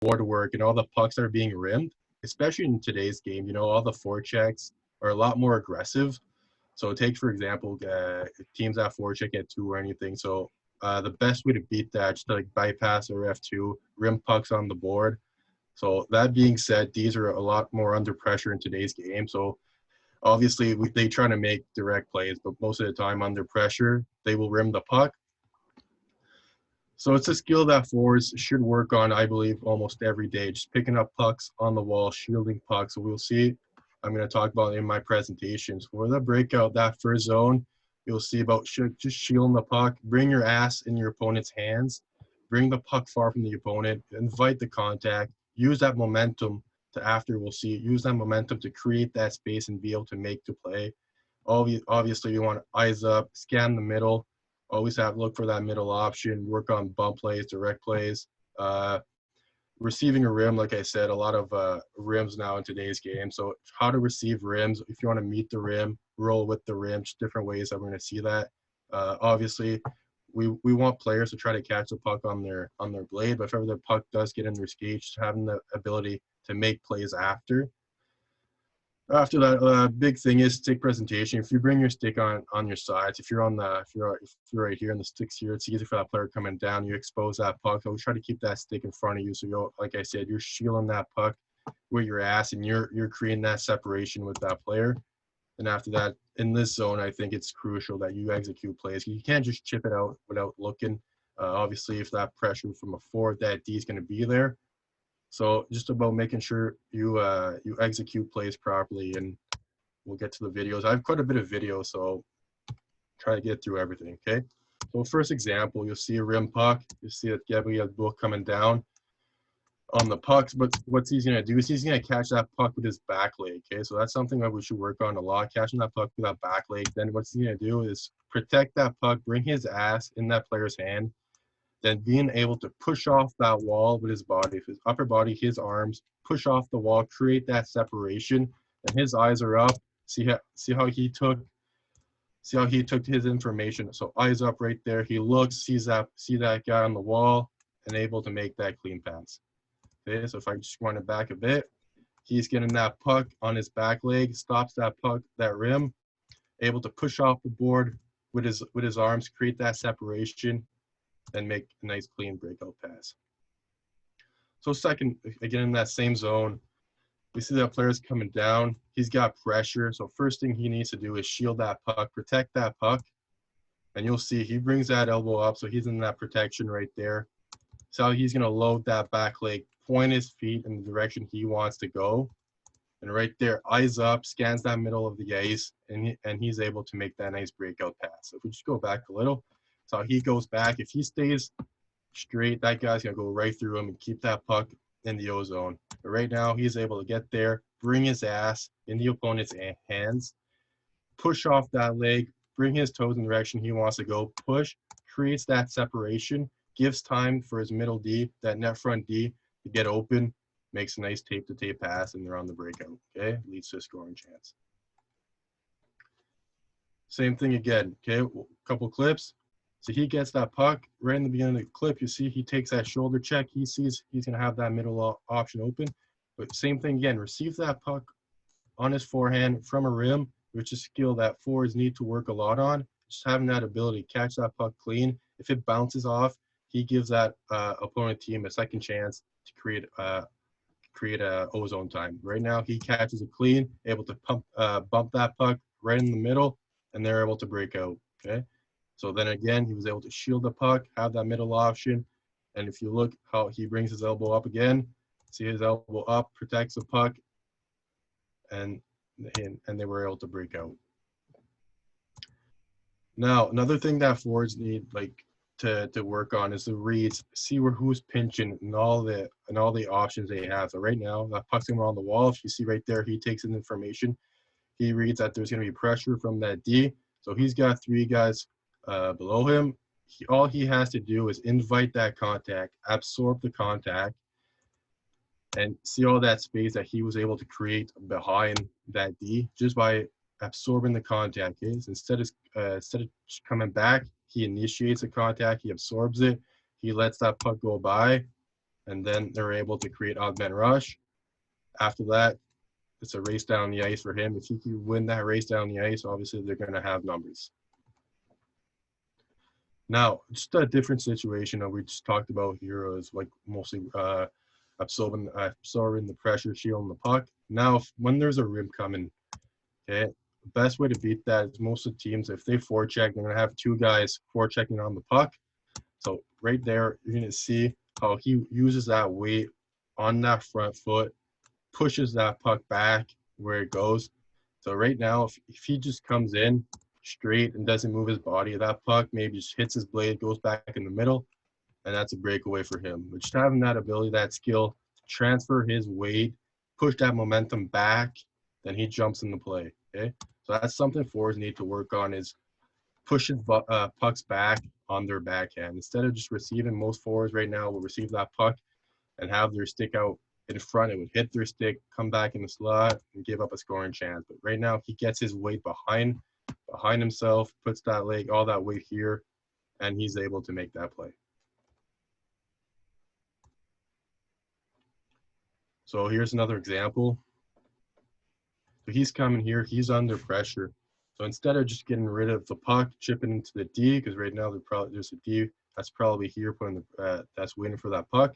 board work and all the pucks that are being rimmed, especially in today's game, you know, all the forechecks are a lot more aggressive. So take, for example, teams that forecheck at 2 or anything. So the best way to beat that, just to like bypass or F2, rim pucks on the board. So that being said, these are a lot more under pressure in today's game. So obviously they try to make direct plays, but most of the time under pressure, they will rim the puck. So it's a skill that forwards should work on, I believe, almost every day, just picking up pucks on the wall, shielding pucks. So we'll see. I'm going to talk about in my presentations. For the breakout, that first zone, you'll see about just shielding the puck. Bring your ass in your opponent's hands. Bring the puck far from the opponent. Invite the contact. Use that momentum to after we'll see. Use that momentum to create that space and be able to make the play. Obviously, you want eyes up, scan the middle. Always have look for that middle option. Work on bump plays, direct plays. Receiving a rim, like I said, a lot of rims now in today's game. So how to receive rims, if you want to meet the rim, roll with the rim, just different ways that we're going to see that. Obviously, we want players to try to catch the puck on their blade, but if ever the puck does get in their skates, just having the ability to make plays after. After that, big thing is stick presentation. If you bring your stick on your sides, if you're right here and the stick's here, it's easy for that player coming down. You expose that puck. Always try to keep that stick in front of you. So you, like I said, you're shielding that puck with your ass, and you're creating that separation with that player. And after that, in this zone, I think it's crucial that you execute plays. You can't just chip it out without looking. Obviously, if that pressure from a forward, that D is going to be there. So just about making sure you execute plays properly, and we'll get to the videos. I have quite a bit of video, so try to get through everything, okay? So first example, you'll see a rim puck. You'll see that Gabriel book coming down on the pucks, but what's he's gonna do is he's gonna catch that puck with his back leg, okay? So that's something that we should work on a lot, catching that puck with that back leg. Then what's he gonna do is protect that puck, bring his ass in that player's hand, then being able to push off that wall with his body, his upper body, his arms, push off the wall, create that separation, and his eyes are up. See how he took his information. So eyes up right there. He looks, see that guy on the wall, and able to make that clean pass. Okay, so if I just run it back a bit, he's getting that puck on his back leg, stops that puck, that rim, able to push off the board with his arms, create that separation, and make a nice clean breakout pass. So second, again, in that same zone, we see that player's coming down. He's got pressure. So first thing he needs to do is shield that puck, protect that puck. And you'll see he brings that elbow up. So he's in that protection right there. So he's going to load that back leg, point his feet in the direction he wants to go. And right there, eyes up, scans that middle of the ice, and he's able to make that nice breakout pass. So if we just go back a little, so he goes back. If he stays straight, that guy's going to go right through him and keep that puck in the O zone. But right now, he's able to get there, bring his ass in the opponent's hands, push off that leg, bring his toes in the direction he wants to go, push, creates that separation, gives time for his middle D, that net front D, to get open, makes a nice tape-to-tape pass, and they're on the breakout, okay? Leads to a scoring chance. Same thing again, okay? A couple clips. So he gets that puck right in the beginning of the clip. You see he takes that shoulder check. He sees he's going to have that middle option open. But same thing again, receive that puck on his forehand from a rim, which is a skill that forwards need to work a lot on. Just having that ability to catch that puck clean. If it bounces off, he gives that opponent team a second chance to create a O-zone time. Right now, he catches it clean, able to bump that puck right in the middle, and they're able to break out, okay? So then again, he was able to shield the puck, have that middle option. And if you look how he brings his elbow up again, see his elbow up, protects the puck, and they were able to break out. Now, another thing that forwards need to work on is the reads, see who's pinching and all the options they have. So right now, that puck's going on the wall. If you see right there, he takes in information. He reads that there's going to be pressure from that D. So he's got 3 guys below him. All he has to do is invite that contact, absorb the contact, and see all that space that he was able to create behind that D just by absorbing the contact. Okay? So instead of coming back, he initiates the contact, he absorbs it, he lets that puck go by, and then they're able to create odd man rush. After that, it's a race down the ice for him. If he can win that race down the ice, obviously they're going to have numbers. Now, just a different situation that we just talked about here is like mostly absorbing the pressure, shielding the puck. Now, when there's a rim coming, okay, the best way to beat that is most of the teams, if they forecheck, they're going to have two guys forechecking on the puck. So right there, you're going to see how he uses that weight on that front foot, pushes that puck back where it goes. So right now, if he just comes in straight and doesn't move his body, that puck maybe just hits his blade, goes back in the middle, and that's a breakaway for him. But just having that ability, that skill, transfer his weight, push that momentum back, then he jumps into play, okay? So that's something forwards need to work on, is pushing pucks back on their backhand. Instead of just receiving, most forwards right now will receive that puck and have their stick out in front. It would hit their stick, come back in the slot, and give up a scoring chance. But right now, he gets his weight behind himself, puts that leg, all that weight here, and he's able to make that play. So here's another example. So he's coming here, he's under pressure. So instead of just getting rid of the puck, chipping into the D, because right now there's a D that's probably here putting that's waiting for that puck.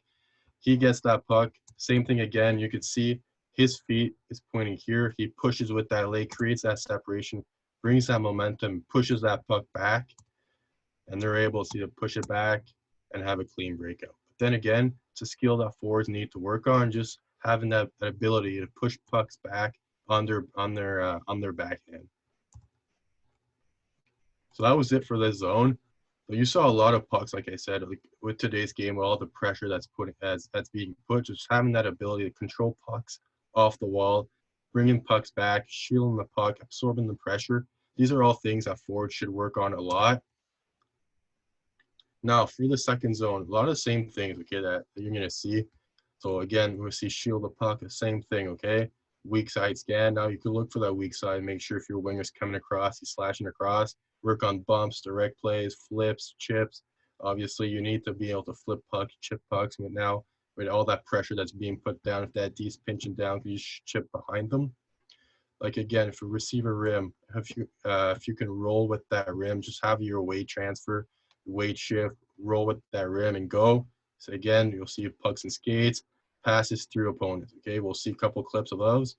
He gets that puck. Same thing again. You could see his feet is pointing here. He pushes with that leg, creates that separation, brings that momentum, pushes that puck back, and they're able to push it back and have a clean breakout. But then again, it's a skill that forwards need to work on, just having that ability to push pucks back on their backhand. So that was it for this zone. But you saw a lot of pucks, like I said, like with today's game, with all the pressure that's being put, just having that ability to control pucks off the wall, bringing pucks back, shielding the puck, absorbing the pressure. These are all things that forwards should work on a lot. Now, for the second zone, a lot of the same things, okay, that you're going to see. So again, we'll see shield the puck, the same thing, okay? Weak side scan. Now you can look for that weak side, make sure if your winger's coming across, he's slashing across. Work on bumps, direct plays, flips, chips. Obviously, you need to be able to flip pucks, chip pucks. But now, with all that pressure that's being put down, if that D's pinching down, you chip behind them. Like again, if you receive a rim, if you can roll with that rim, just have your weight transfer, weight shift, roll with that rim and go. So again, you'll see pucks and skates, passes through opponents. Okay, we'll see a couple clips of those.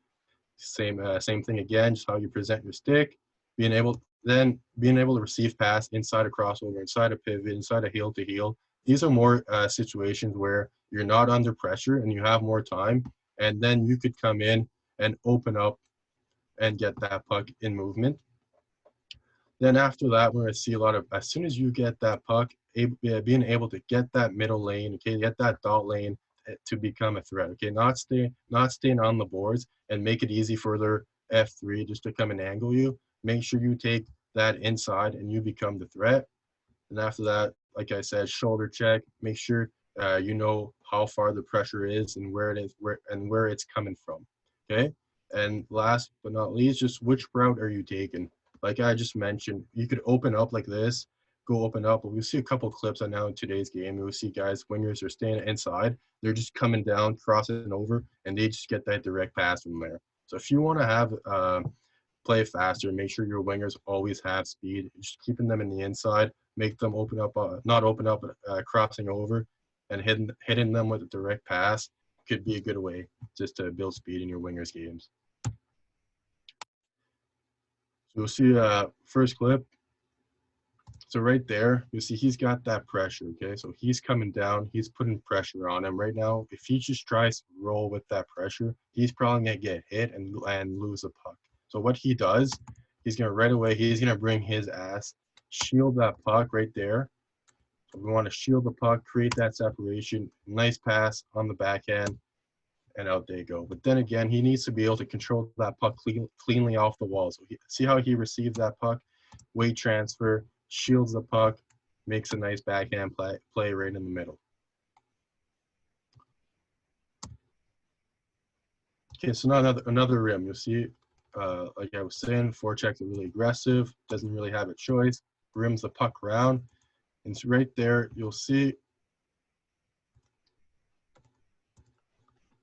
Same thing again, just how you present your stick, being able to receive pass inside a crossover, inside a pivot, inside a heel to heel. These are more situations where you're not under pressure and you have more time, and then you could come in and open up and get that puck in movement. Then after that, we're going to see a lot of, as soon as you get that puck, being able to get that middle lane, okay, get that dot lane to become a threat, okay, not staying on the boards and make it easy for their F3 just to come and angle you. Make sure you take that inside and you become the threat. And after that, like I said, shoulder check, make sure you know how far the pressure is and where it is, where it's coming from, okay? And last but not least, just which route are you taking? Like I just mentioned, you could open up like this, go open up. But we see a couple clips on now in today's game. We'll see guys, wingers are staying inside. They're just coming down, crossing over, and they just get that direct pass from there. So if you want to have play faster, make sure your wingers always have speed. Just keeping them in the inside, make them open up, not open up, but crossing over, and hitting them with a direct pass could be a good way just to build speed in your wingers games. So you'll see first clip. So right there, you see he's got that pressure, okay? So he's coming down, he's putting pressure on him right now. If he just tries to roll with that pressure, he's probably gonna get hit and lose a puck. So what he does, he's gonna right away, he's gonna bring his ass, shield that puck right there. So we wanna shield the puck, create that separation, nice pass on the backhand, and out they go. But then again, he needs to be able to control that puck cleanly off the wall. So see how he receives that puck, weight transfer, shields the puck, makes a nice backhand play right in the middle. Okay, so now another rim. You'll see, like I was saying, forechecks are really aggressive, doesn't really have a choice, rims the puck around. And so right there, you'll see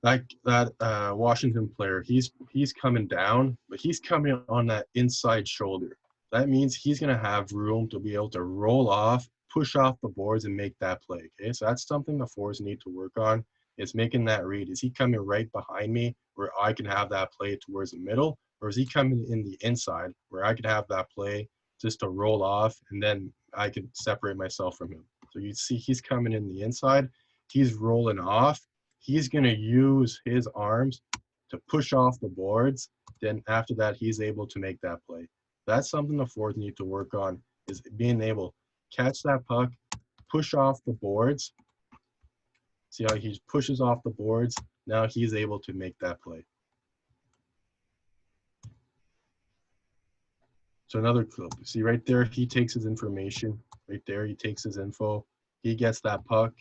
that Washington player, he's coming down, but he's coming on that inside shoulder. That means he's gonna have room to be able to roll off, push off the boards, and make that play. Okay, so that's something the forwards need to work on. Is making that read. Is he coming right behind me where I can have that play towards the middle, or is he coming in the inside where I could have that play just to roll off and then I can separate myself from him? So you see he's coming in the inside, he's rolling off, he's going to use his arms to push off the boards. Then after that, he's able to make that play. That's something the forwards need to work on, is being able to catch that puck, push off the boards. See how he pushes off the boards? Now he's able to make that play. So another clip. See right there, he takes his information. Right there, he takes his info. He gets that puck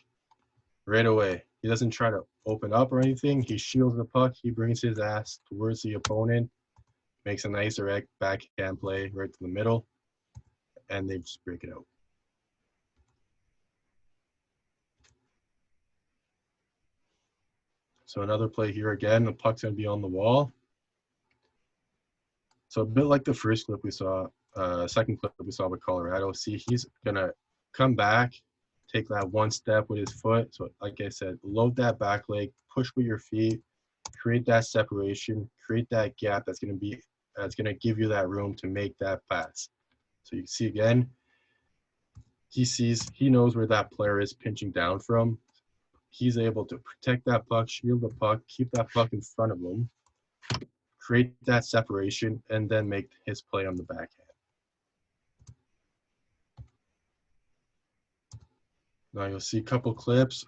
right away. He doesn't try to open up or anything. He shields the puck. He brings his ass towards the opponent, makes a nice direct backhand play right to the middle, and they just break it out. So another play here again, the puck's going to be on the wall. So a bit like the first clip we saw, second clip we saw with Colorado. See, he's going to come back, take that one step with his foot. So like I said, load that back leg, push with your feet, create that separation, create that gap that's going to give you that room to make that pass. So you see again, he knows where that player is pinching down from. He's able to protect that puck, shield the puck, keep that puck in front of him, create that separation, and then make his play on the backhand. Now you'll see a couple clips,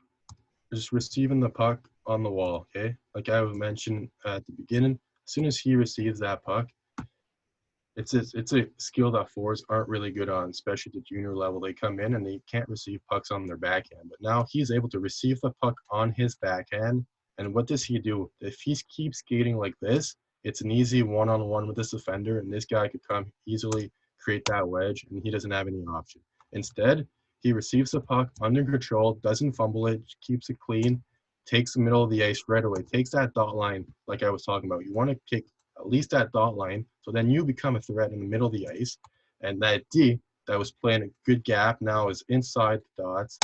just receiving the puck on the wall, okay? Like I mentioned at the beginning, as soon as he receives that puck, it's a skill that forwards aren't really good on, especially at the junior level. They come in and they can't receive pucks on their backhand. But now he's able to receive the puck on his backhand. And what does he do? If he keeps skating like this, it's an easy one-on-one with this defender, and this guy could come easily create that wedge, and he doesn't have any option. Instead, he receives the puck under control, doesn't fumble it, keeps it clean, takes the middle of the ice right away, takes that dot line like I was talking about. You want to kick at least that dot line, so then you become a threat in the middle of the ice, and that D that was playing a good gap now is inside the dots,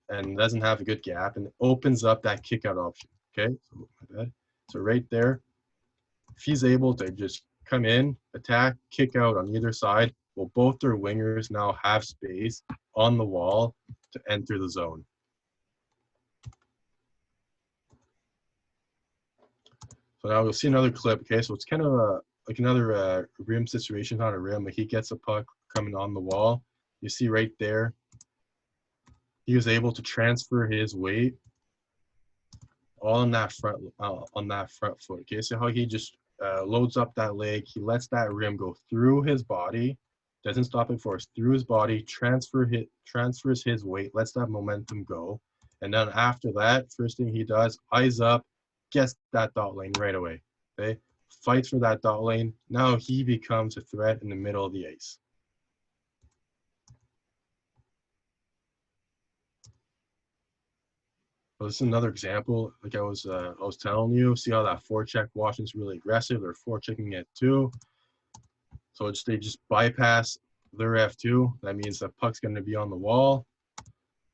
and doesn't have a good gap, and opens up that kick out option. Okay, so my bad. So right there, if he's able to just come in, attack, kick out on either side, well, both their wingers now have space on the wall to enter the zone. So now we'll see another clip. Okay, so it's kind of like another rim situation, not a rim, but he gets a puck coming on the wall. You see right there, he was able to transfer his weight all on that front foot. Okay, so how he just loads up that leg, he lets that rim go through his body, doesn't stop it force, through his body, transfers his weight, lets that momentum go, and then after that, first thing he does, eyes up, gets that dot lane right away. Okay, fights for that dot lane. Now he becomes a threat in the middle of the ice. So this is another example. Like I was telling you, see how that forecheck Washington's really aggressive. They're forechecking it too. So they just bypass their F2. That means the puck's going to be on the wall.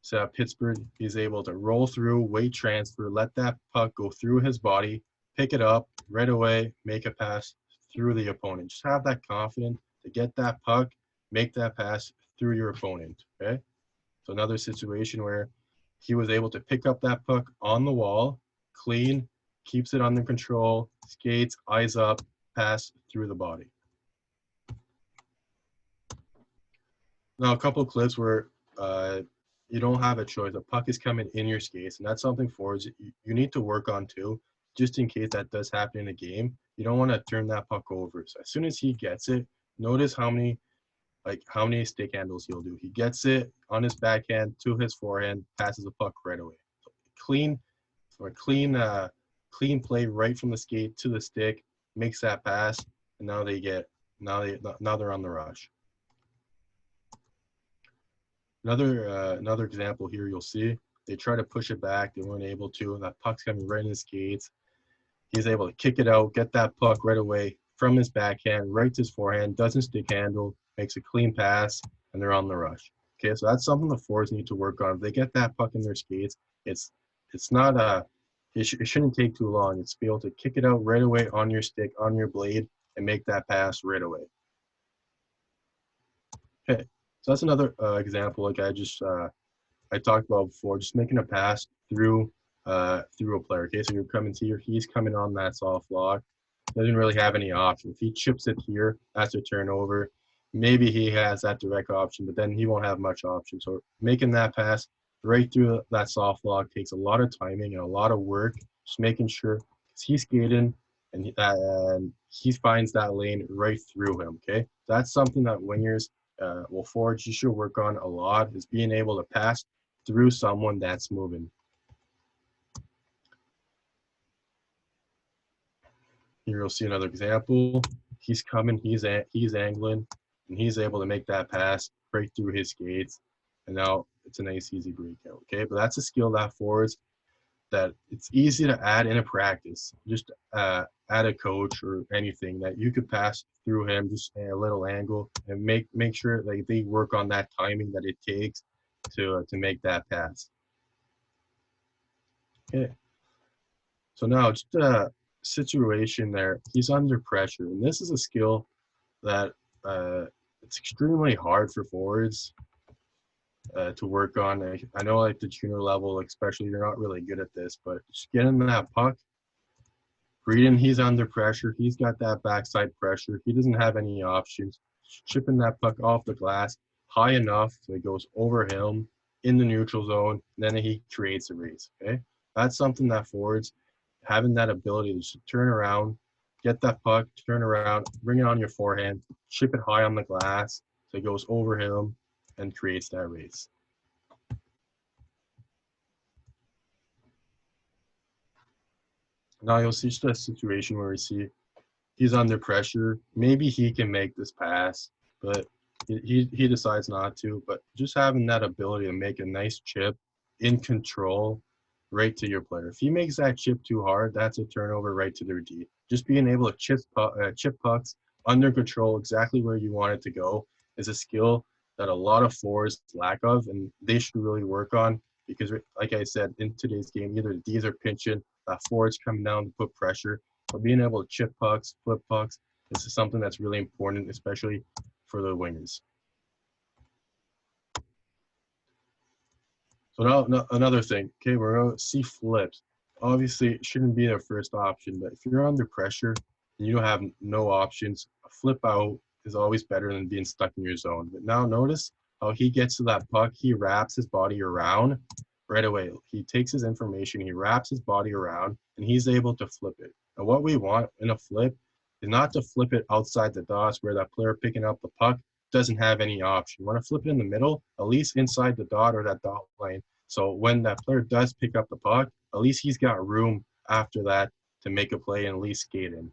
So Pittsburgh, he's able to roll through, weight transfer, let that puck go through his body, pick it up right away, make a pass through the opponent. Just have that confidence to get that puck, make that pass through your opponent, okay? So another situation where he was able to pick up that puck on the wall, clean, keeps it under control, skates, eyes up, pass through the body. Now, a couple of clips where you don't have a choice. The puck is coming in your skates, and that's something forwards you need to work on too, just in case that does happen in a game. You don't want to turn that puck over. So as soon as he gets it, notice how many stick handles he'll do. He gets it on his backhand to his forehand, passes the puck right away. So clean play right from the skate to the stick, makes that pass, and now they're on the rush. Another example here you'll see. They try to push it back. They weren't able to. And that puck's coming right in his skates. He's able to kick it out, get that puck right away from his backhand, right to his forehand, doesn't stick handle, makes a clean pass, and they're on the rush. Okay, so that's something the forwards need to work on. If they get that puck in their skates, it's not it shouldn't take too long. It's be able to kick it out right away on your stick, on your blade, and make that pass right away. Okay, so that's another example. Like I talked about before, just making a pass through through a player. Okay, so you're coming to he's coming on that soft lock. Doesn't really have any option. If he chips it here, that's a turnover. Maybe he has that direct option, but then he won't have much option. So making that pass right through that soft lock takes a lot of timing and a lot of work. Just making sure he's skating and he finds that lane right through him. Okay, that's something that wingers, forwards, you should work on a lot, is being able to pass through someone that's moving. Here you'll see another example. He's coming, he's angling, and he's able to make that pass right through his skates. And now it's a nice, easy breakout. Okay, but that's a skill that forwards that it's easy to add in a practice. Just add a coach or anything that you could pass through him, just a little angle, and make sure that they work on that timing that it takes to make that pass. Okay. So now just a situation there. He's under pressure, and this is a skill that it's extremely hard for forwards to work on. I know like the junior level, especially, you're not really good at this, but just getting that puck, reading he's under pressure. He's got that backside pressure. He doesn't have any options. Chipping that puck off the glass high enough so it goes over him in the neutral zone, and then he creates a race. Okay, that's something that forwards having that ability to just turn around, get that puck, turn around, bring it on your forehand, chip it high on the glass so it goes over him and creates that race. Now you'll see just a situation where we see he's under pressure. Maybe he can make this pass, but he decides not to. But just having that ability to make a nice chip in control right to your player. If he makes that chip too hard, that's a turnover right to their D. Just being able to chip pucks under control exactly where you want it to go is a skill that a lot of forwards lack of, and they should really work on because, like I said, in today's game, either the Ds are pinching, forwards coming down to put pressure, but being able to chip pucks, flip pucks, this is something that's really important, especially for the wingers. So now another thing, okay, we're going to see flips. Obviously, it shouldn't be their first option, but if you're under pressure and you don't have no options, a flip out is always better than being stuck in your zone. But now notice how he gets to that puck, he wraps his body around right away. He takes his information, he wraps his body around, and he's able to flip it. And what we want in a flip is not to flip it outside the dots where that player picking up the puck doesn't have any option. You want to flip it in the middle, at least inside the dot or that dot line. So when that player does pick up the puck, at least he's got room after that to make a play and at least skate in.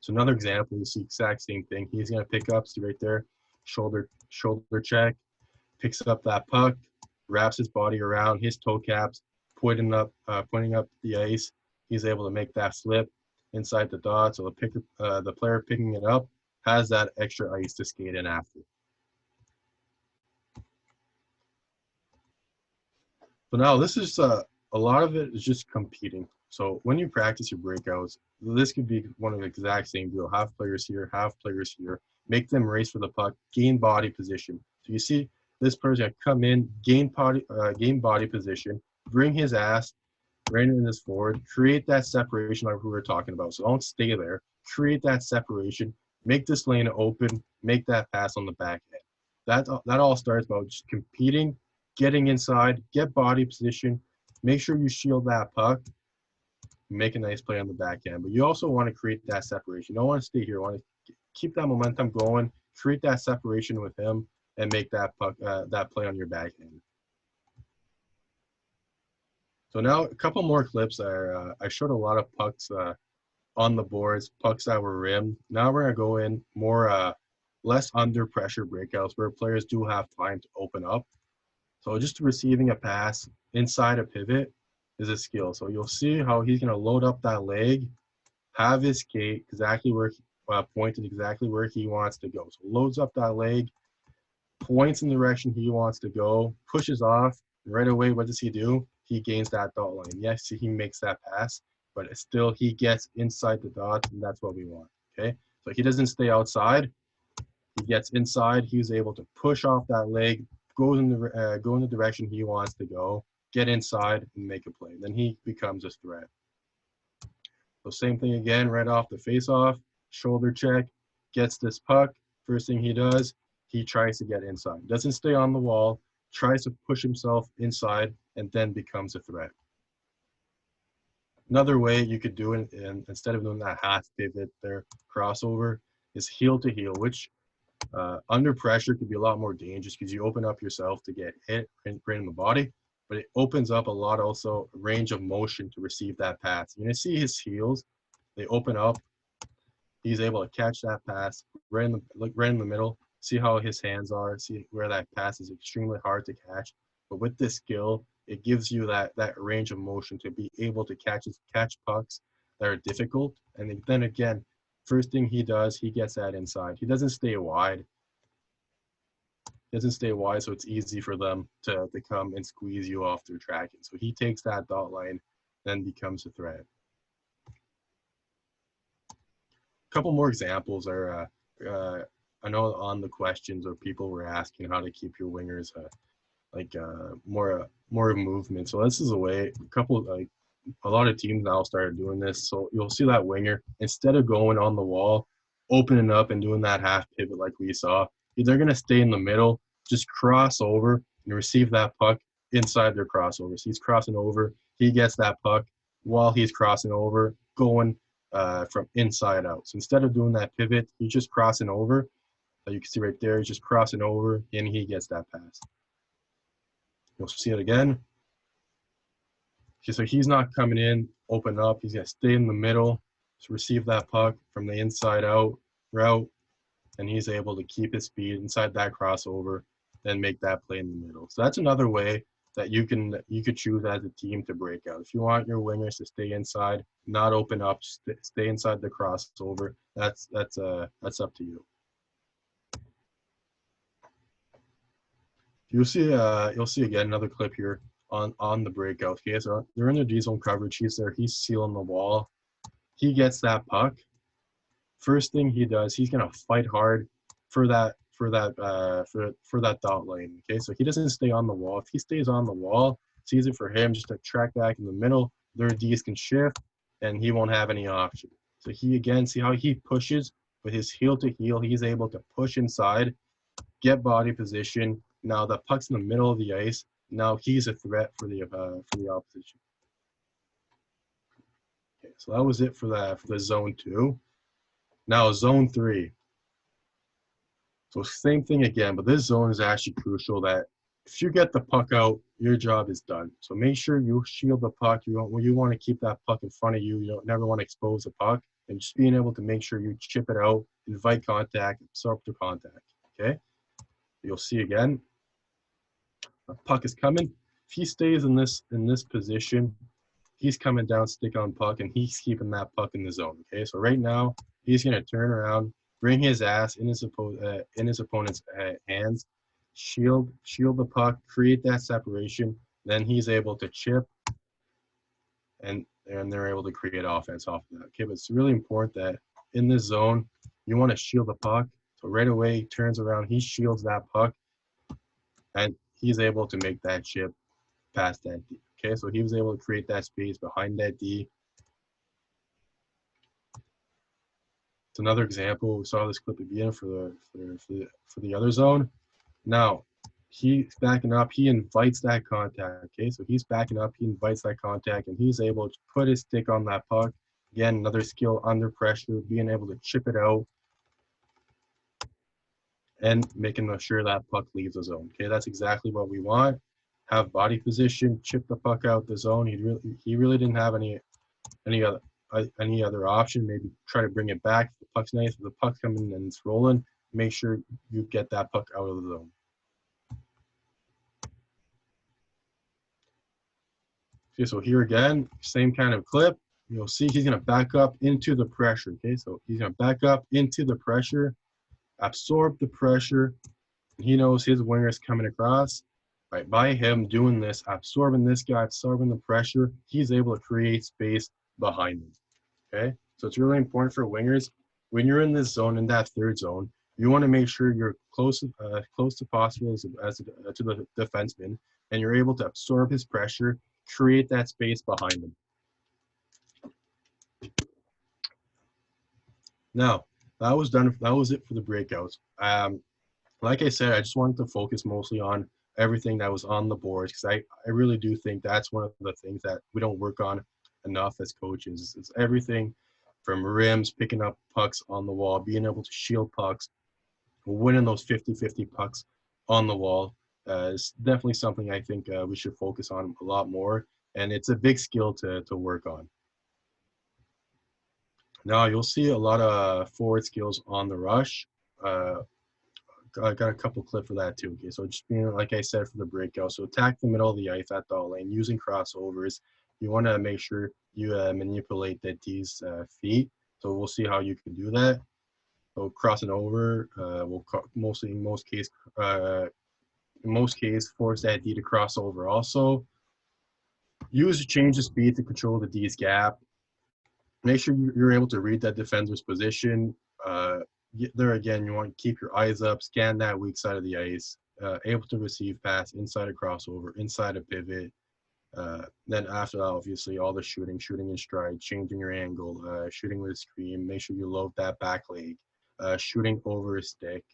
So another example, you see exact same thing. He's going to pick up, see right there, shoulder check, picks up that puck, wraps his body around his toe caps, pointing up the ice. He's able to make that flip inside the dot. So the player picking it up has that extra ice to skate in after. So now this is a lot of it is just competing. So when you practice your breakouts, this could be one of the exact same deal. Have players here, have players here. Make them race for the puck, gain body position. So you see this person gonna come in, gain body position, bring his ass right in this forward, create that separation like we were talking about. So don't stay there. Create that separation, make this lane open, make that pass on the back end. That all starts about just competing, getting inside, get body position, make sure you shield that puck, make a nice play on the back end. But you also want to create that separation. You don't want to stay here. You want to keep that momentum going, create that separation with him, and make that puck that play on your back end. So now a couple more clips there. I showed a lot of pucks on the boards, pucks that were rimmed. Now we're gonna go in more less under pressure breakouts where players do have time to open up. So just receiving a pass inside a pivot is a skill. So you'll see how he's going to load up that leg, have his skate exactly where, pointed exactly where he wants to go. So loads up that leg, points in the direction he wants to go, pushes off, and right away, what does he do? He gains that dot line. Yes, he makes that pass, but it's still he gets inside the dot, and that's what we want, okay? So he doesn't stay outside. He gets inside. He's able to push off that leg, go in the direction he wants to go, get inside, and make a play. Then he becomes a threat. So same thing again, right off the face-off, shoulder check, gets this puck. First thing he does, he tries to get inside. Doesn't stay on the wall, tries to push himself inside, and then becomes a threat. Another way you could do it, and instead of doing that half pivot there, crossover, is heel to heel, which under pressure could be a lot more dangerous because you open up yourself to get hit right in the body, but it opens up a lot also range of motion to receive that pass. You see his heels, they open up. He's able to catch that pass right in the middle. See how his hands are. See where that pass is extremely hard to catch. But with this skill, it gives you that range of motion to be able to catch pucks that are difficult. And then again, first thing he does, he gets that inside. He doesn't stay wide. So it's easy for them to come and squeeze you off their tracking. So he takes that dot line, then becomes a threat. A couple more examples are, I know on the questions or people were asking how to keep your wingers more movement. So this is a way, a lot of teams now started doing this. So you'll see that winger, instead of going on the wall, opening up and doing that half pivot like we saw, they're going to stay in the middle, just cross over and receive that puck inside their crossover. So he's crossing over, he gets that puck while he's crossing over, going from inside out. So instead of doing that pivot, he's just crossing over. You can see right there, he's just crossing over and he gets that pass. You'll see it again. So he's not coming in, open up. He's going to stay in the middle to receive that puck from the inside out route, and he's able to keep his speed inside that crossover, then make that play in the middle. So that's another way that you could choose as a team to break out. If you want your wingers to stay inside, not open up, stay inside the crossover, that's up to you. You'll see again another clip here on the breakout. Okay, so they're in their D zone coverage. He's there. He's sealing the wall. He gets that puck. First thing he does, he's gonna fight hard for that dot lane. Okay, so he doesn't stay on the wall. If he stays on the wall, it's easy for him just to track back in the middle. Their D's can shift, and he won't have any option. So he again, see how he pushes with his heel to heel. He's able to push inside, get body position. Now the puck's in the middle of the ice. Now he's a threat for the opposition. Okay, so that was it for the zone 2. Now zone 3. So same thing again, but this zone is actually crucial. That if you get the puck out, your job is done. So make sure you shield the puck. You want to keep that puck in front of you. You don't never want to expose the puck, and just being able to make sure you chip it out, invite contact, absorb the contact. Okay, you'll see again. The puck is coming. If he stays in this position, he's coming down stick on puck, and he's keeping that puck in the zone. Okay, so right now he's going to turn around, bring his ass in his opponent's hands, shield the puck, create that separation. Then he's able to chip, and they're able to create offense off of that. Okay, but it's really important that in this zone, you want to shield the puck. So right away, he turns around, he shields that puck, and he's able to make that chip past that D. Okay, so he was able to create that space behind that D. It's another example. We saw this clip again for the other zone. Now he's backing up. He invites that contact. Okay, so he's backing up. He invites that contact, and he's able to put his stick on that puck. Again, another skill under pressure, being able to chip it out and making sure that puck leaves the zone. Okay, that's exactly what we want. Have body position, chip the puck out the zone. He really didn't have any other option. Maybe try to bring it back. If the puck's nice, if the puck's coming and it's rolling, make sure you get that puck out of the zone. Okay, so here again, same kind of clip. You'll see he's going to back up into the pressure. Okay, so he's going to back up into the pressure, absorb the pressure. He knows his winger is coming across. Right, by him doing this, absorbing this guy, absorbing the pressure, he's able to create space behind him. Okay, so it's really important for wingers when you're in this zone, in that third zone, you want to make sure you're close to possible to the defenseman, and you're able to absorb his pressure, create that space behind him. Now, that was done. That was it for the breakouts. Like I said, I just wanted to focus mostly on everything that was on the boards because I really do think that's one of the things that we don't work on enough as coaches. It's everything from rims, picking up pucks on the wall, being able to shield pucks, winning those 50-50 pucks on the wall. Is definitely something I think we should focus on a lot more, and it's a big skill to work on. Now you'll see a lot of forward skills on the rush. I got a couple clips for that too. Okay, so just being like I said for the breakout, so attack the middle of the ice at the lane using crossovers. You want to make sure you manipulate the D's feet. So we'll see how you can do that. So crossing over, will mostly in most case force that D to cross over. Also, use change of speed to control the D's gap. Make sure you're able to read that defender's position. There again, you want to keep your eyes up, scan that weak side of the ice, able to receive pass inside a crossover, inside a pivot. Then after that, obviously, all the shooting in stride, changing your angle, shooting with a screen, make sure you load that back leg, shooting over a stick.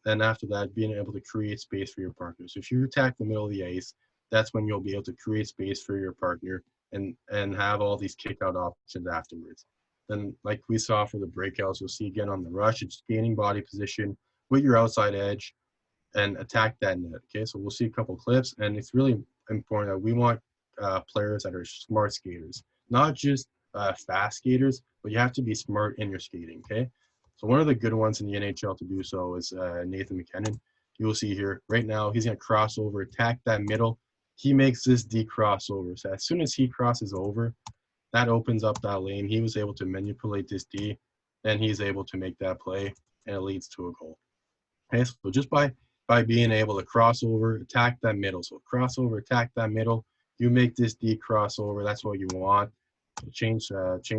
Then after that, being able to create space for your partner. So if you attack the middle of the ice, that's when you'll be able to create space for your partner and have all these kick out options afterwards. Then like we saw for the breakouts, you'll see again on the rush, it's gaining body position with your outside edge and attack that net. Okay, so we'll see a couple clips, and it's really important that we want players that are smart skaters, not just fast skaters, but you have to be smart in your skating. Okay, so one of the good ones in the NHL to do so is Nathan Mckennon. You will see here right now he's going to cross over, attack that middle. He makes this D crossover. So as soon as he crosses over, that opens up that lane. He was able to manipulate this D, and he's able to make that play, and it leads to a goal. Okay, so just by being able to cross over, attack that middle. So crossover, attack that middle. You make this D crossover. That's what you want. Change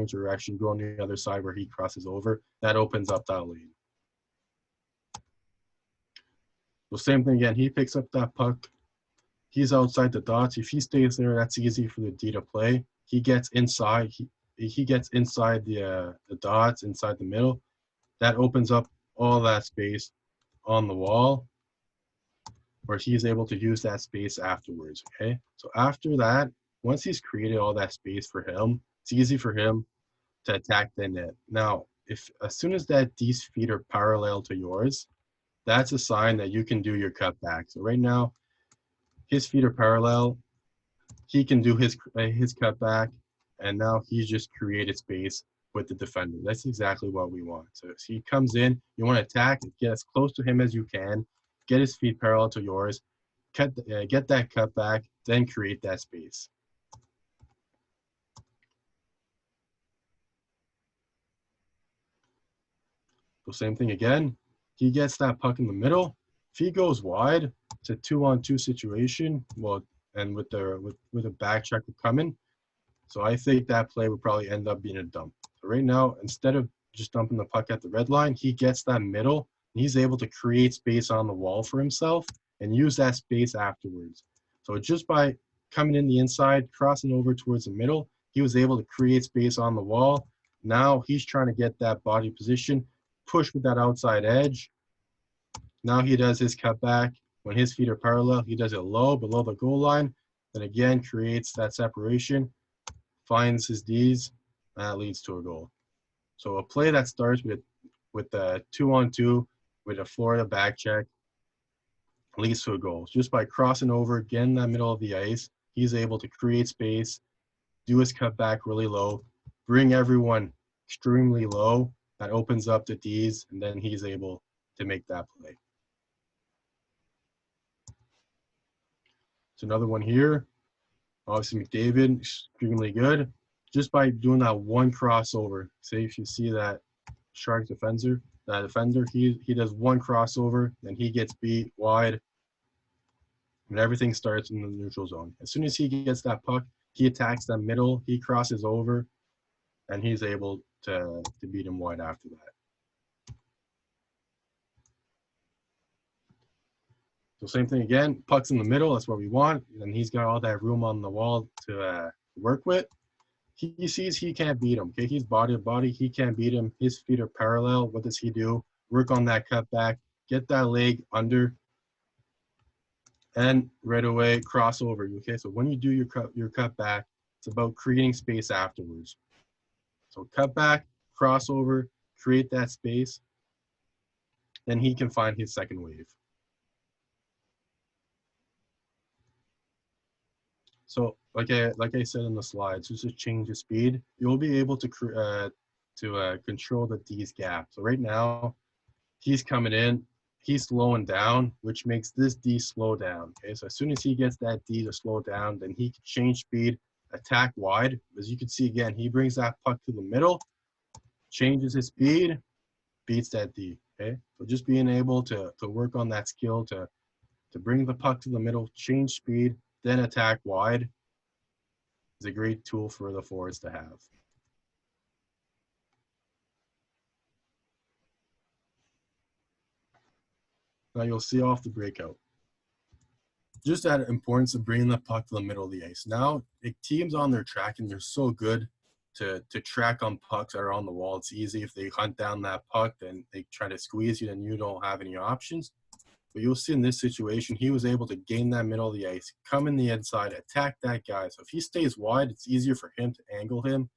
direction, go on the other side where he crosses over. That opens up that lane. So same thing again. He picks up that puck. He's outside the dots. If he stays there, that's easy for the D to play. He gets inside. He gets inside the dots, inside the middle. That opens up all that space on the wall, where he's able to use that space afterwards. Okay, so after that, once he's created all that space for him, it's easy for him to attack the net. Now, if as soon as that D's feet are parallel to yours, that's a sign that you can do your cutback. So right now, his feet are parallel. He can do his cutback, and now he's just created space with the defender. That's exactly what we want. So he comes in, you want to attack, get as close to him as you can, get his feet parallel to yours, get that cutback, then create that space. So same thing again. He gets that puck in the middle. If he goes wide, it's a 2-on-2 situation. Well, and with a back checker coming, so I think that play would probably end up being a dump. So right now, instead of just dumping the puck at the red line, he gets that middle, and he's able to create space on the wall for himself and use that space afterwards. So just by coming in the inside, crossing over towards the middle, he was able to create space on the wall. Now he's trying to get that body position, push with that outside edge. Now he does his cutback. When his feet are parallel, he does it low, below the goal line. Then again, creates that separation, finds his D's, and that leads to a goal. So a play that starts with a 2-on-2 with a Florida back check leads to a goal. Just by crossing over, getting that middle of the ice, he's able to create space, do his cutback really low, bring everyone extremely low. That opens up the D's, and then he's able to make that play. So another one here. Obviously, McDavid, extremely good. Just by doing that one crossover. Say if you see that Shark defender, he does one crossover, then he gets beat wide, and everything starts in the neutral zone. As soon as he gets that puck, he attacks that middle, he crosses over, and he's able to beat him wide after that. So same thing again, puck's in the middle, that's what we want, and he's got all that room on the wall to work with. He sees he can't beat him. Okay, he's body to body. He can't beat him. His feet are parallel. What does he do? Work on that cutback. Get that leg under, and right away cross over. Okay, so when you do your cutback, it's about creating space afterwards. So cutback, crossover, create that space. Then he can find his second wave. So like I said in the slides, just to change the speed, you'll be able to control the D's gap. So right now, he's coming in, he's slowing down, which makes this D slow down. Okay, so as soon as he gets that D to slow down, then he can change speed, attack wide. As you can see again, he brings that puck to the middle, changes his speed, beats that D. Okay, so just being able to work on that skill to bring the puck to the middle, change speed, then attack wide is a great tool for the forwards to have. Now you'll see off the breakout. Just that importance of bringing the puck to the middle of the ice. Now, teams on their track, and they're so good to track on pucks that are on the wall. It's easy. If they hunt down that puck, then they try to squeeze you, then you don't have any options. But you'll see in this situation, he was able to gain that middle of the ice, come in the inside, attack that guy. So if he stays wide, it's easier for him to angle him.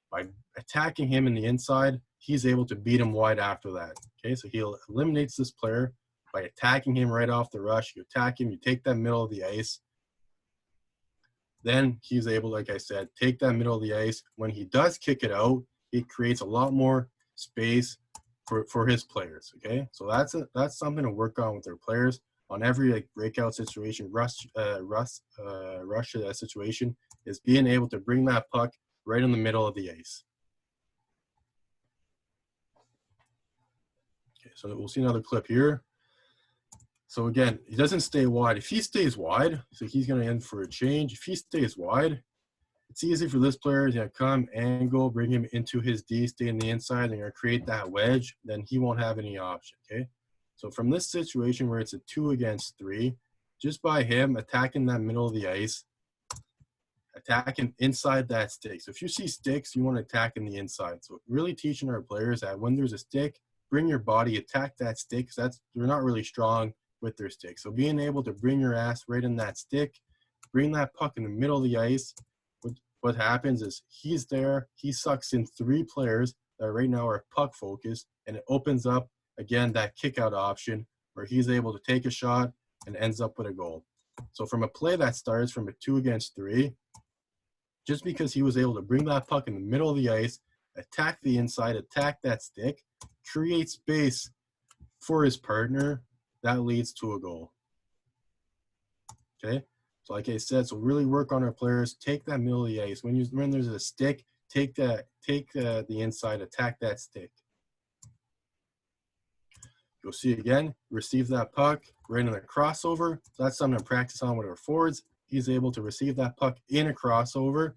By attacking him in the inside, he's able to beat him wide after that. Okay, so he eliminates this player by attacking him right off the rush. You attack him, you take that middle of the ice. Then he's able, like I said, take that middle of the ice. When he does kick it out, it creates a lot more space for his players. Okay, so that's something to work on with their players on every breakout situation, rush to that situation, is being able to bring that puck right in the middle of the ice. Okay, so we'll see another clip here. So again, he doesn't stay wide. If he stays wide, so he's going to end for a change. If he stays wide, it's easy for this player. He's going to come, angle, bring him into his D, stay in the inside. They're going to create that wedge. Then he won't have any option, okay? So from this situation where it's a 2 against 3, just by him attacking that middle of the ice, attacking inside that stick. So if you see sticks, you want to attack in the inside. So really teaching our players that when there's a stick, bring your body, attack that stick, because they're not really strong with their stick. So being able to bring your ass right in that stick, bring that puck in the middle of the ice, what happens is he's there, he sucks in 3 players that right now are puck focused, and it opens up, again, that kick out option where he's able to take a shot and ends up with a goal. So from a play that starts from a 2 against 3, just because he was able to bring that puck in the middle of the ice, attack the inside, attack that stick, create space for his partner, that leads to a goal. Okay, so like I said, so really work on our players. Take that middle of the ice. When there's a stick, take the inside, attack that stick. You'll see again, receive that puck right in the crossover. So that's something to practice on with our forwards. He's able to receive that puck in a crossover,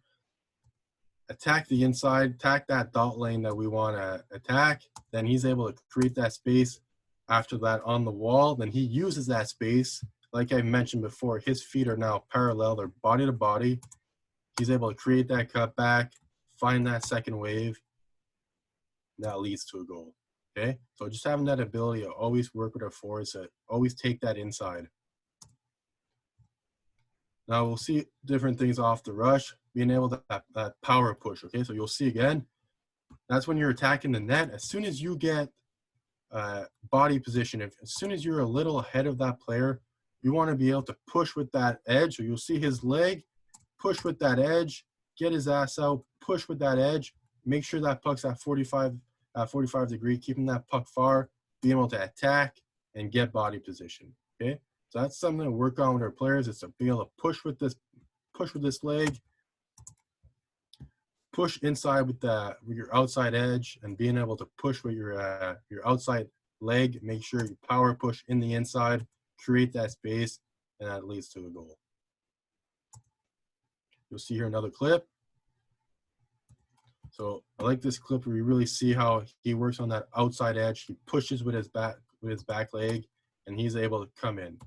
attack the inside, attack that dot lane that we want to attack. Then he's able to create that space after that on the wall. Then he uses that space. Like I mentioned before, his feet are now parallel. They're body to body. He's able to create that cutback, find that second wave. That leads to a goal. Okay, so just having that ability to always work with our forwards, to always take that inside. Now we'll see different things off the rush, being able to that power push. Okay, so you'll see again, that's when you're attacking the net. As soon as you get body position, as soon as you're a little ahead of that player, you want to be able to push with that edge. So you'll see his leg, push with that edge, get his ass out, push with that edge, make sure that puck's at 45 degree, keeping that puck far, being able to attack and get body position. Okay, so that's something to work on with our players. It's to be able to push push with this leg, push inside with your outside edge, and being able to push with your outside leg. Make sure you power push in the inside, create that space, and that leads to a goal. You'll see here another clip. So I like this clip where you really see how he works on that outside edge. He pushes with his back leg, and he's able to come in.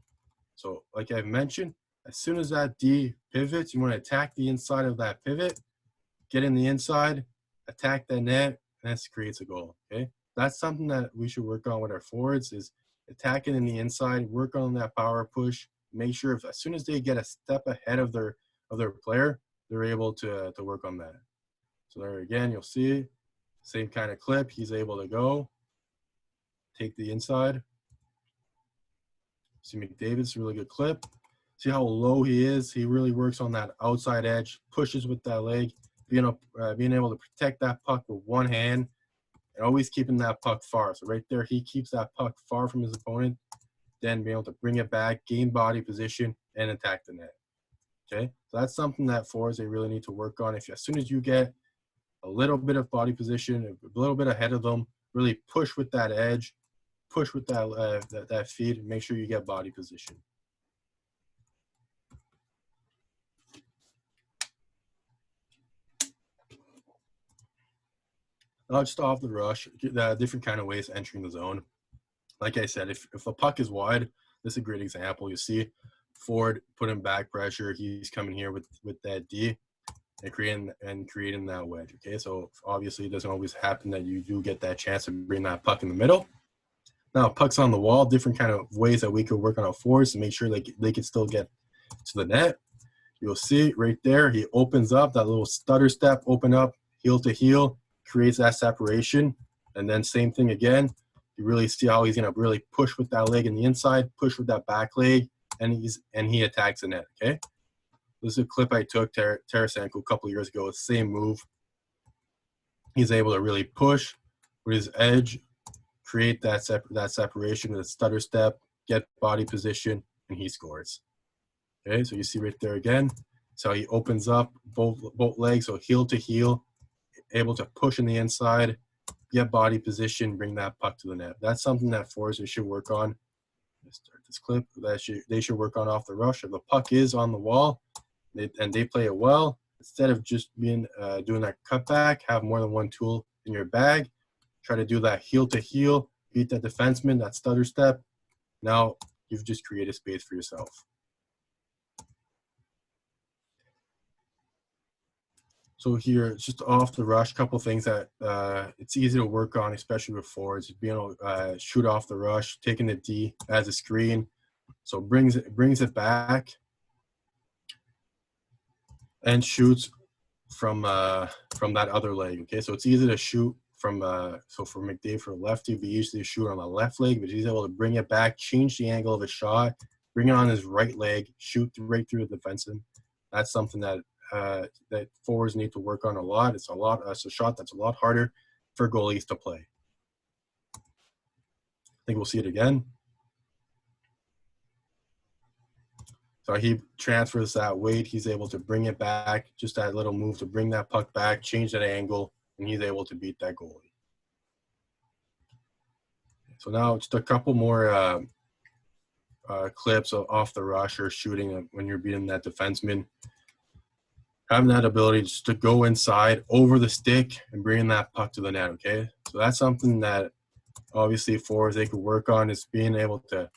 So like I've mentioned, as soon as that D pivots, you want to attack the inside of that pivot, get in the inside, attack that net, and that creates a goal. Okay, that's something that we should work on with our forwards, is attacking in the inside, work on that power push. Make sure as soon as they get a step ahead of their player, they're able to work on that. So there again, you'll see same kind of clip. He's able to go take the inside. See McDavid's really good clip. See how low he is. He really works on that outside edge, pushes with that leg, being able to protect that puck with one hand, and always keeping that puck far. So right there, he keeps that puck far from his opponent, then being able to bring it back, gain body position, and attack the net. Okay, so that's something that forwards they really need to work on. As soon as you get a little bit of body position, a little bit ahead of them, really push with that edge, push with that feed, and make sure you get body position. Now just off the rush, different kind of ways entering the zone. Like I said, if the puck is wide, this is a great example. You see forward putting back pressure. He's coming here with that D and creating that wedge. Okay, so obviously it doesn't always happen that you do get that chance to bring that puck in the middle. Now puck's on the wall, different kind of ways that we could work on our forwards to make sure they can still get to the net. You'll see right there, he opens up, that little stutter step, open up, heel to heel, creates that separation. And then same thing again. You really see how he's going to really push with that leg in the inside, push with that back leg, and he attacks the net, okay? This is a clip I took, Tarasenko, a couple of years ago, same move. He's able to really push with his edge, create that separation with a stutter step, get body position, and he scores. Okay, so you see right there again. So he opens up both legs, so heel to heel, able to push in the inside, get body position, bring that puck to the net. That's something that forwards should work on. Let's start this clip. They should work on off the rush. If the puck is on the wall and they play it well, instead of just doing that cutback, have more than one tool in your bag. Try to do that heel to heel, beat that defenseman, that stutter step. Now you've just created space for yourself. So here, just off the rush, couple things that it's easy to work on, especially with forwards, being able to shoot off the rush, taking the D as a screen, so brings it back and shoots from that other leg. Okay, so it's easy to shoot from so for McDavid, for a lefty, we usually shoot on the left leg, but he's able to bring it back, change the angle of his shot, bring it on his right leg, shoot right through the defenseman. That's something that forwards need to work on a lot. It's a shot that's a lot harder for goalies to play. I think we'll see it again. So he transfers that weight. He's able to bring it back, just that little move to bring that puck back, change that angle, and he's able to beat that goalie. So now just a couple more clips of off the rush or shooting when you're beating that defenseman. Having that ability just to go inside, over the stick, and bringing that puck to the net, okay? So that's something that obviously forwards they could work on, is being able to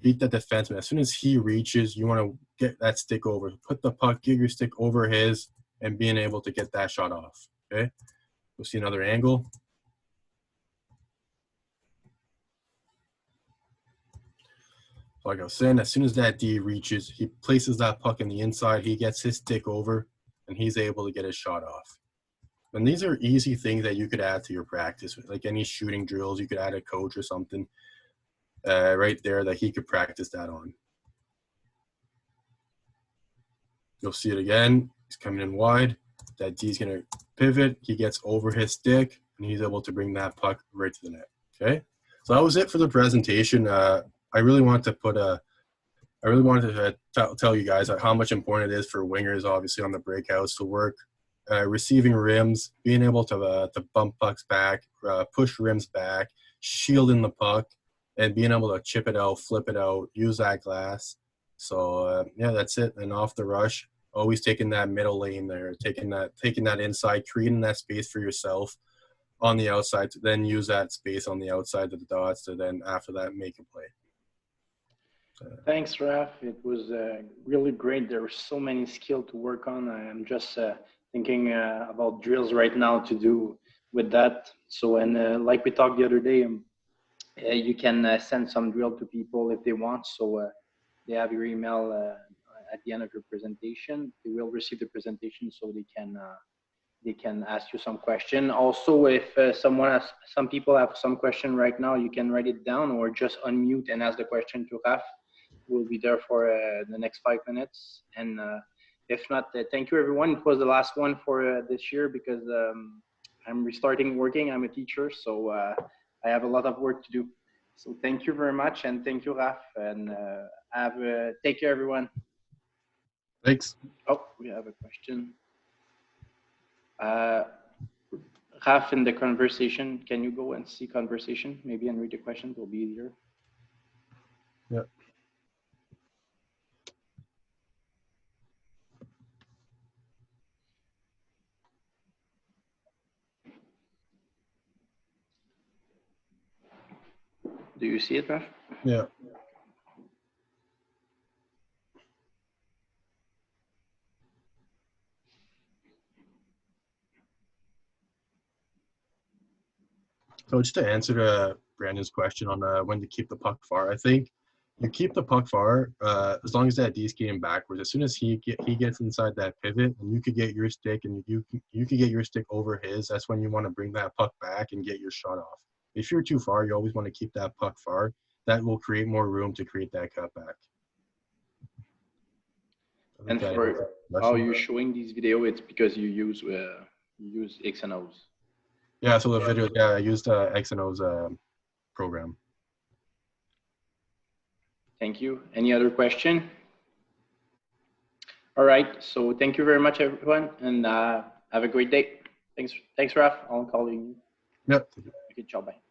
beat the defenseman. As soon as he reaches, you want to get that stick over. Put the puck, get your stick over his, and being able to get that shot off, okay? We'll see another angle. Like I was saying, as soon as that D reaches, he places that puck in the inside, he gets his stick over, and he's able to get his shot off. And these are easy things that you could add to your practice. Like any shooting drills, you could add a coach or something right there that he could practice that on. You'll see it again. He's coming in wide. That D's going to pivot. He gets over his stick, and he's able to bring that puck right to the net. Okay? So that was it for the presentation. I really want to put a I really wanted to tell you guys how much important it is for wingers, obviously, on the breakouts to work receiving rims, being able to bump pucks back, push rims back, shielding the puck, and being able to chip it out, flip it out, use that glass. So yeah, that's it. And off the rush, always taking that middle lane there, taking that inside, creating that space for yourself on the outside, to then use that space on the outside of the dots to then after that make a play. Thanks, Raph. It was really great. There were so many skills to work on. I'm just thinking about drills right now to do with that. So, and like we talked the other day, you can send some drill to people if they want. So they have your email at the end of your presentation. They will receive the presentation so they can ask you some question. Also, if some people have some question right now, you can write it down or just unmute and ask the question to Raph. We'll be there for the next 5 minutes. And if not, thank you everyone. It was the last one for this year because I'm restarting working. I'm a teacher, so I have a lot of work to do. So thank you very much, and thank you, Raph. And take care, everyone. Thanks. Oh, we have a question. Raph, in the conversation, can you go and see conversation maybe and read the question? It will be easier. Yeah. Do you see it, Raph? Yeah. So just to answer Brandon's question on when to keep the puck far, I think you keep the puck far as long as that D's getting backwards. As soon as he gets inside that pivot, and you could get your stick, and you could get your stick over his. That's when you want to bring that puck back and get your shot off. If you're too far, you always want to keep that puck far. That will create more room to create that cutback. And for how you're showing these video, it's because you use X and O's. Yeah, so the video, yeah, I used X and O's program. Thank you. Any other question? All right. So thank you very much, everyone, and have a great day. Thanks, Raph. I'll call you. Yep. Good job. Bye.